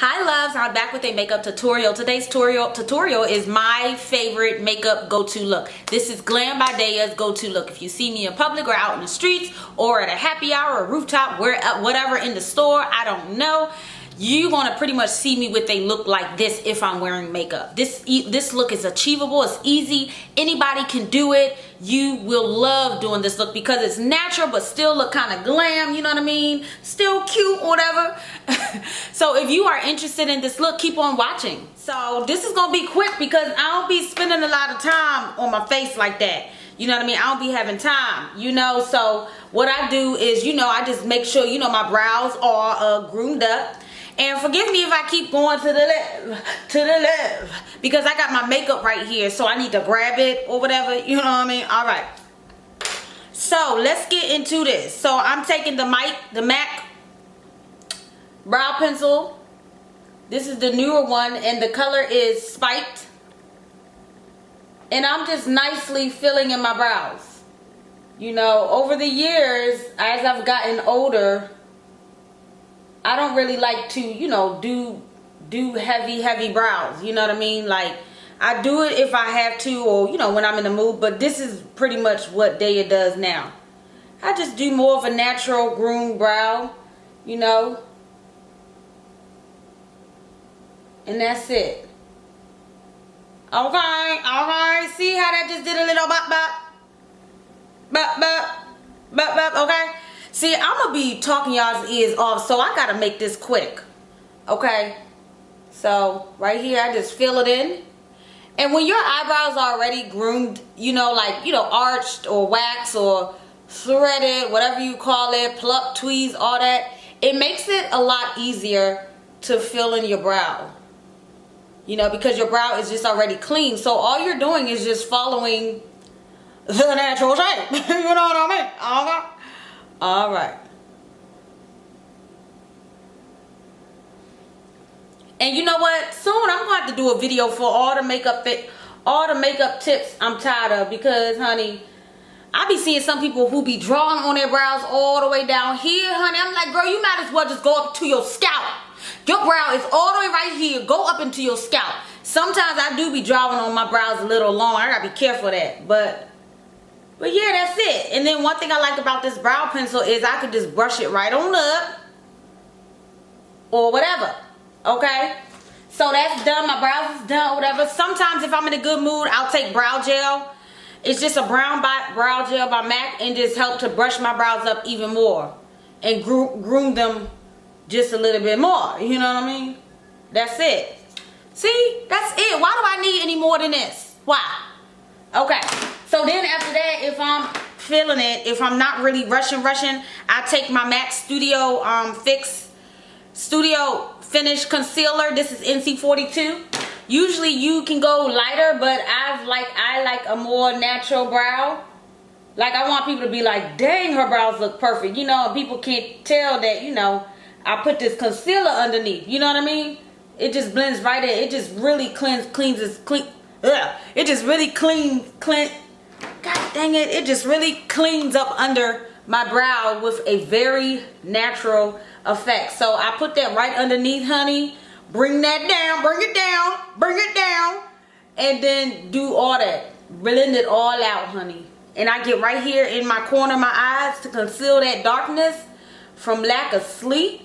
Hi loves, I'm back with a makeup tutorial. Today's tutorial is my favorite makeup go-to look. This is Glam by Daya's go-to look. If you see me in public or out in the streets or at a happy hour or rooftop, whatever, in the store, I don't know, you're gonna pretty much see me with a look like this if I'm wearing makeup. This look is achievable, it's easy, anybody can do it. You will love doing this look because it's natural but still look kind of glam, you know what I mean? Still cute, whatever. So if you are interested in this look, keep on watching. So this is gonna be quick because I don't be spending a lot of time on my face like that. You know what I mean? I don't be having time, you know? So what I do is, I just make sure, my brows are groomed up. And forgive me if I keep going to the left, because I got my makeup right here, so I need to grab it or whatever, you know what I mean? All right. So let's get into this. So I'm taking the MAC brow pencil. This is the newer one, and the color is Spiked. And I'm just nicely filling in my brows. Over the years, as I've gotten older, I don't really like to, do heavy brows. You know what I mean? Like, I do it if I have to, or, when I'm in the mood. But this is pretty much what Daya does now. I just do more of a natural groomed brow, And that's it. Okay. See how that just did a little bop, okay? See, I'm gonna be talking y'all's ears off, so I gotta make this quick. Okay? So, right here, I just fill it in. And when your eyebrows are already groomed, arched or waxed or threaded, whatever you call it, plucked, tweezed, all that, it makes it a lot easier to fill in your brow. Because your brow is just already clean. So all you're doing is just following the natural shape. You know what I mean? Okay? All right. And you know what? Soon I'm going to have to do a video for all the makeup tips I'm tired of, because, honey, I be seeing some people who be drawing on their brows all the way down here, honey. I'm like, girl, you might as well just go up to your scalp. Your brow is all the way right here. Go up into your scalp. Sometimes I do be drawing on my brows a little long. I gotta be careful of that. But yeah, that's it. And then one thing I like about this brow pencil is I could just brush it right on up. Or whatever. Okay? So that's done. My brows is done or whatever. Sometimes if I'm in a good mood, I'll take brow gel. It's just a brown brow gel by MAC, and just help to brush my brows up even more. And groom them just a little bit more. You know what I mean? That's it. See? That's it. Why do I need any more than this? Why? Okay. So then after that, if I'm feeling it, if I'm not really rushing, I take my MAC Studio Finish Concealer. This is NC42. Usually you can go lighter, but I like a more natural brow. Like, I want people to be like, dang, her brows look perfect. And people can't tell that, I put this concealer underneath. You know what I mean? It just blends right in. It just really it just really God dang it. It just really cleans up under my brow with a very natural effect. So I put that right underneath, honey. Bring that down. Bring it down. And then do all that. Blend it all out, honey. And I get right here in my corner of my eyes to conceal that darkness from lack of sleep.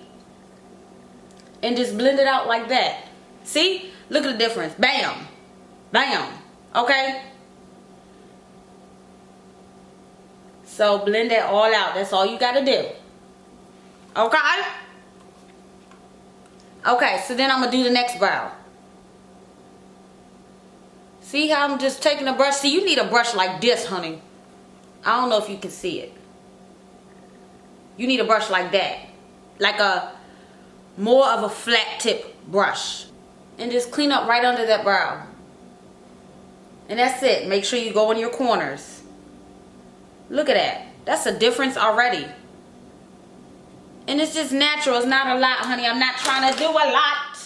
And just blend it out like that. See? Look at the difference. Bam. Bam. Okay? So blend that all out. That's all you got to do. Okay? Okay, so then I'm going to do the next brow. See how I'm just taking a brush? See, you need a brush like this, honey. I don't know if you can see it. You need a brush like that. Like more of a flat tip brush. And just clean up right under that brow. And that's it. Make sure you go in your corners. Look at that. That's a difference already. And it's just natural. It's not a lot, honey. I'm not trying to do a lot.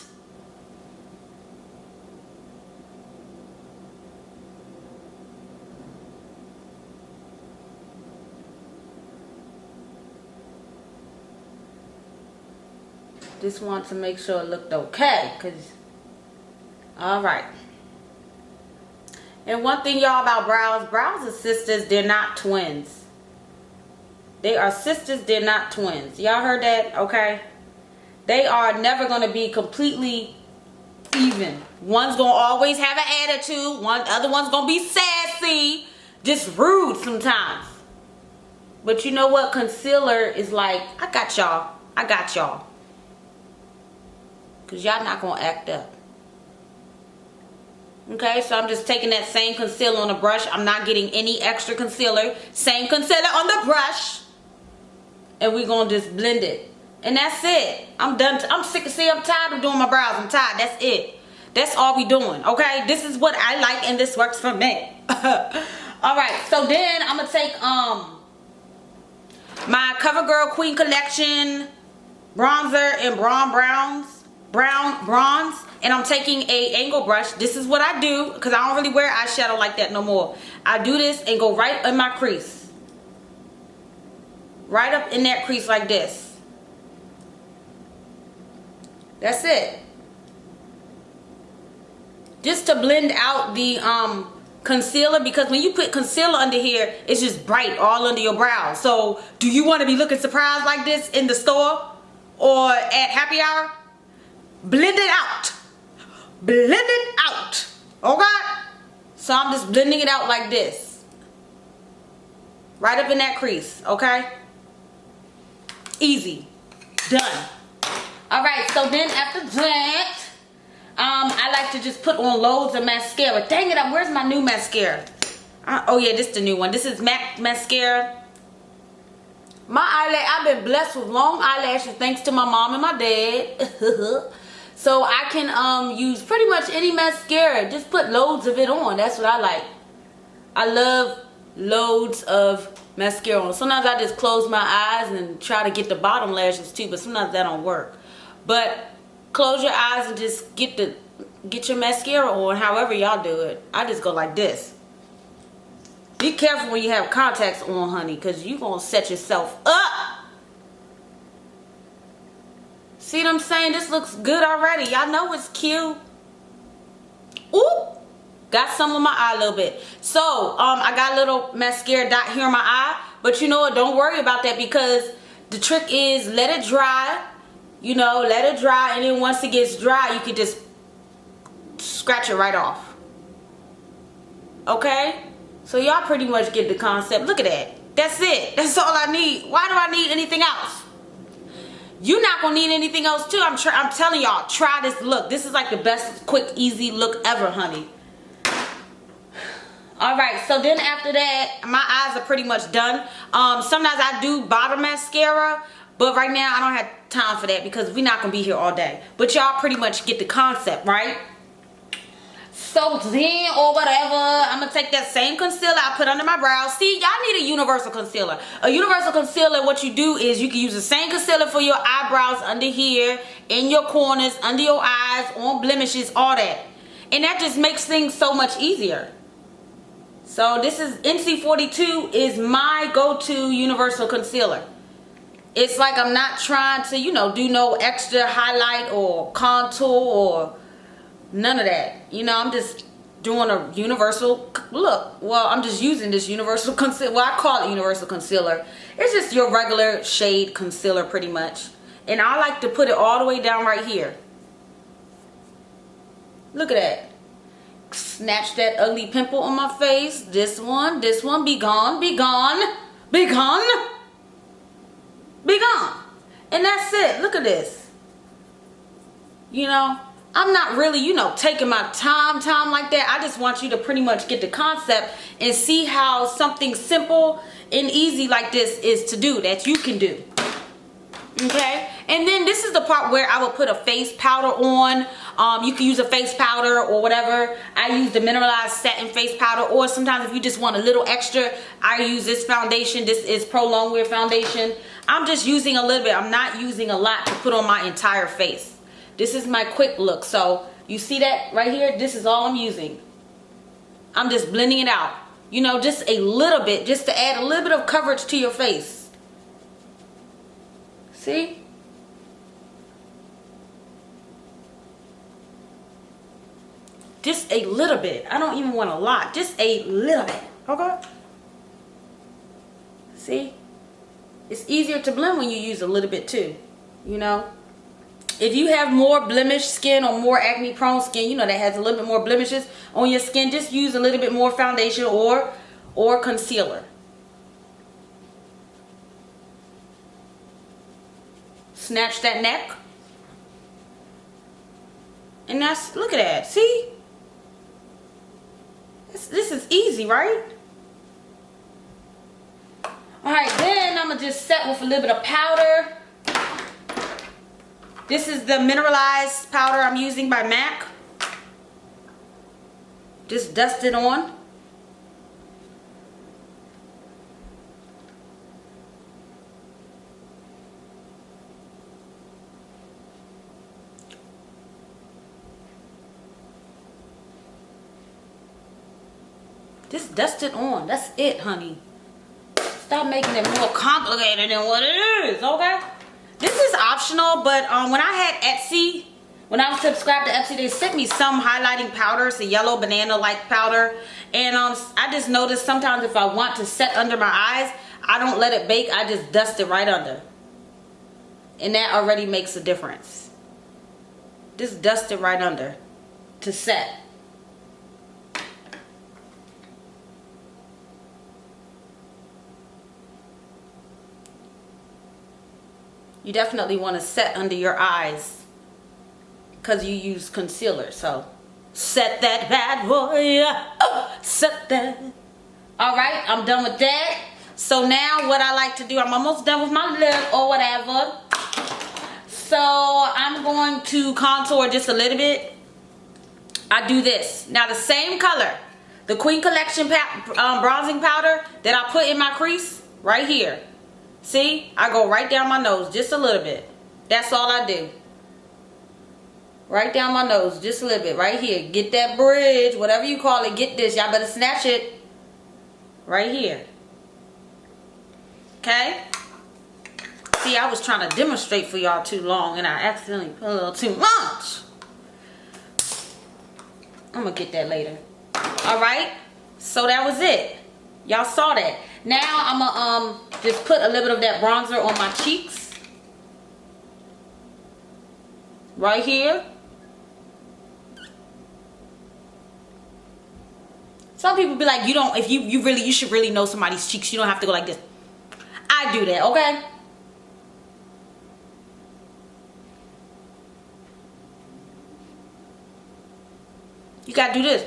Just want to make sure it looked okay. All right. And one thing, y'all, about brows are sisters. They're not twins. They are sisters. They're not twins. Y'all heard that? Okay. They are never going to be completely even. One's going to always have an attitude. Other one's going to be sassy. Just rude sometimes. But you know what? Concealer is like, I got y'all. I got y'all. Because y'all not going to act up. Okay, so I'm just taking that same concealer on the brush. I'm not getting any extra concealer. Same concealer on the brush. And we're going to just blend it. And that's it. I'm done. I'm sick of I'm tired of doing my brows. I'm tired. That's it. That's all we doing. Okay, this is what I like and this works for me. Alright, so then I'm going to take my CoverGirl Queen Collection bronzer in brown bronze, and I'm taking a angle brush. This is what I do because I don't really wear eyeshadow like that no more. I do this and go right in my crease, right up in that crease like this. That's it. Just to blend out the concealer, because when you put concealer under here, it's just bright all under your brows. So do you want to be looking surprised like this in the store or at happy hour? Blend it out. Blend it out. Okay? So I'm just blending it out like this. Right up in that crease. Okay? Easy. Done. Alright, so then after that, I like to just put on loads of mascara. Dang it, where's my new mascara? Oh yeah, this is the new one. This is MAC mascara. My eyelash, I've been blessed with long eyelashes thanks to my mom and my dad. So I can use pretty much any mascara. Just put loads of it on. That's what I like. I love loads of mascara on. Sometimes I just close my eyes and try to get the bottom lashes too, but sometimes that don't work. But close your eyes and just get your mascara on however y'all do it. I just go like this. Be careful when you have contacts on, honey, because you're going to set yourself up. See what I'm saying? This looks good already. Y'all know it's cute. Ooh. Got some on my eye a little bit. So, I got a little mascara dot here on my eye. But you know what? Don't worry about that because the trick is let it dry. You know, let it dry. And then once it gets dry, you can just scratch it right off. Okay? So y'all pretty much get the concept. Look at that. That's it. That's all I need. Why do I need anything else? You're not going to need anything else too. I'm telling y'all, try this look. This is like the best, quick, easy look ever, honey. Alright, so then after that, my eyes are pretty much done. Sometimes I do bottom mascara, but right now I don't have time for that because we're not going to be here all day. But y'all pretty much get the concept, right? So then, or whatever, I'm going to take that same concealer I put under my brows. See, y'all need a universal concealer. A universal concealer, what you do is you can use the same concealer for your eyebrows under here, in your corners, under your eyes, on blemishes, all that. And that just makes things so much easier. So this is NC42 is my go-to universal concealer. It's like I'm not trying to, you know, do no extra highlight or contour or none of that. You know, I'm just doing a universal look. Well, I'm just using this universal concealer. Well, I call it universal concealer. It's just your regular shade concealer pretty much. And I like to put it all the way down right here. Look at that. Snatch that ugly pimple on my face. This one, be gone, be gone, be gone, be gone. And that's it. Look at this. You know, I'm not really, you know, taking my time like that. I just want you to pretty much get the concept and see how something simple and easy like this is to do, that you can do. Okay? And then this is the part where I will put a face powder on. You can use a face powder or whatever. I use the mineralized satin face powder, or sometimes if you just want a little extra, I use this foundation. This is Pro Longwear foundation. I'm just using a little bit. I'm not using a lot to put on my entire face. This is my quick look. So you see that right here? This is all I'm using. I'm just blending it out. You know, just a little bit, just to add a little bit of coverage to your face. See? Just a little bit. I don't even want a lot. Just a little bit. Okay? See? It's easier to blend when you use a little bit too. You know? If you have more blemished skin or more acne prone skin, you know, that has a little bit more blemishes on your skin, just use a little bit more foundation or concealer. Snatch that neck. And that's, look at that. See? This is easy, right? Alright, then I'm going to just set with a little bit of powder. This is the mineralized powder I'm using by MAC. Just dust it on. Just dust it on. That's it, honey. Stop making it more complicated than what it is, okay? This is optional, but when I had Etsy, when I was subscribed to Etsy, they sent me some highlighting powder. It's a yellow banana-like powder. And I just noticed sometimes if I want to set under my eyes, I don't let it bake. I just dust it right under. And that already makes a difference. Just dust it right under to set. You definitely want to set under your eyes because you use concealer. So set that bad boy. Set that. All right, I'm done with that. So now what I like to do, I'm almost done with my lip or whatever. So I'm going to contour just a little bit. I do this. Now the same color, the Queen Collection bronzing powder that I put in my crease right here. See, I go right down my nose just a little bit. That's all I do. Right down my nose just a little bit. Right here. Get that bridge, whatever you call it. Get this. Y'all better snatch it. Right here. Okay? See, I was trying to demonstrate for y'all too long and I accidentally put a little too much. I'm going to get that later. Alright? So that was it. Y'all saw that. Now I'm going to just put a little bit of that bronzer on my cheeks. Right here. Some people be like, you don't, if you should really know somebody's cheeks. You don't have to go like this. I do that, okay? You got to do this.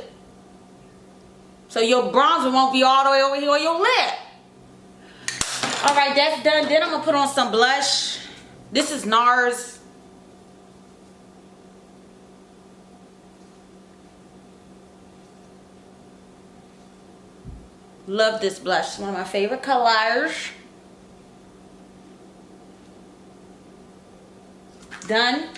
So your bronzer won't be all the way over here on your lip. Alright, that's done. Then I'm going to put on some blush. This is NARS. Love this blush. It's one of my favorite colors. Done.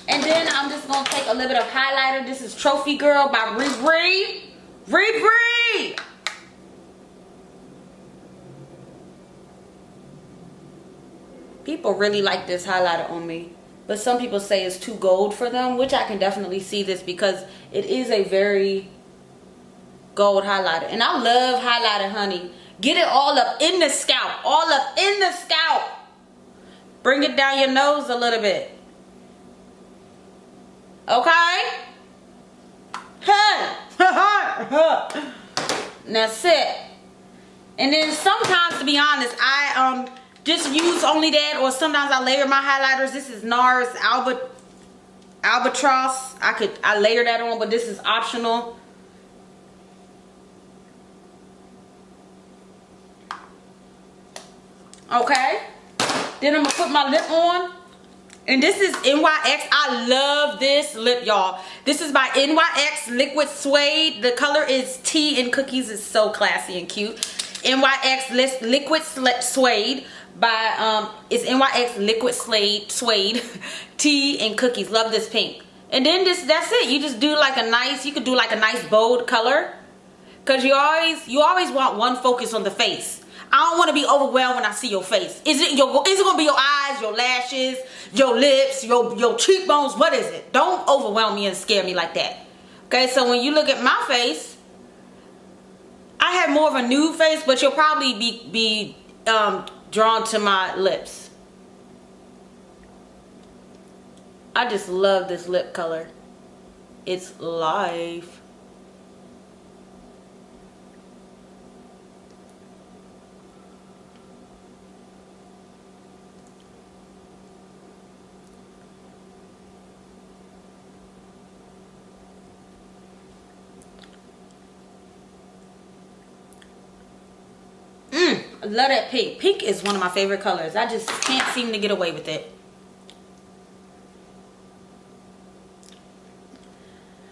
And then I'm just going to take a little bit of highlighter. This is Trophy Girl by Riri. Riri! People really like this highlighter on me. But some people say it's too gold for them, which I can definitely see this because it is a very gold highlighter. And I love highlighter, honey. Get it all up in the scalp. All up in the scalp. Bring it down your nose a little bit. Okay? Hey! That's it. And then sometimes, to be honest, I just use only that, or sometimes I layer my highlighters. This is NARS Albatross. I layer that on, but this is optional. Okay. Then I'm gonna put my lip on. And this is NYX. I love this lip, y'all. This is by NYX Liquid Suede. The color is Tea and Cookies. It's so classy and cute. NYX Liquid Suede by it's NYX Liquid Suede Tea and Cookies. Love this pink. And then that's it. You just do like a nice, you could do like a nice bold color, cause you always want one focus on the face. I don't want to be overwhelmed when I see your face. Is it gonna be your eyes, your lashes, your lips, your cheekbones? What is it? Don't overwhelm me and scare me like that. Okay, so when you look at my face, I have more of a nude face, but you'll probably be drawn to my lips. I just love this lip color. It's live. I love that pink. Pink is one of my favorite colors. I just can't seem to get away with it.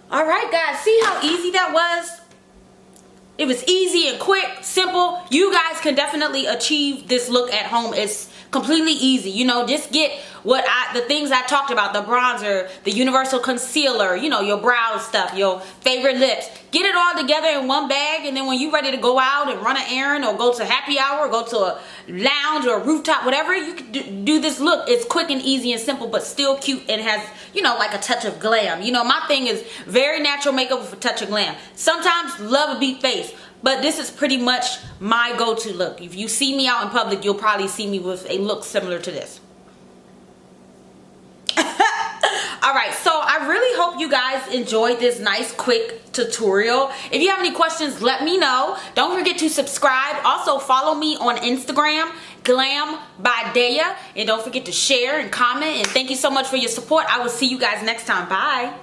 Alright guys, see how easy that was? It was easy and quick, simple. You guys can definitely achieve this look at home. It's completely easy. You know, just get the things I talked about, the bronzer, the universal concealer, you know, your brow stuff, your favorite lips. Get it all together in one bag, and then when you're ready to go out and run an errand or go to happy hour or go to a lounge or a rooftop, whatever, you can do this look. It's quick and easy and simple, but still cute and has, you know, like a touch of glam. You know, my thing is very natural makeup with a touch of glam. Sometimes love a beat face, but this is pretty much my go-to look. If you see me out in public, you'll probably see me with a look similar to this. Alright, so I really hope you guys enjoyed this nice quick tutorial. If you have any questions, let me know. Don't forget to subscribe. Also follow me on Instagram, GLAM by Daya. And don't forget to share and comment. And thank you so much for your support. I will see you guys next time. Bye.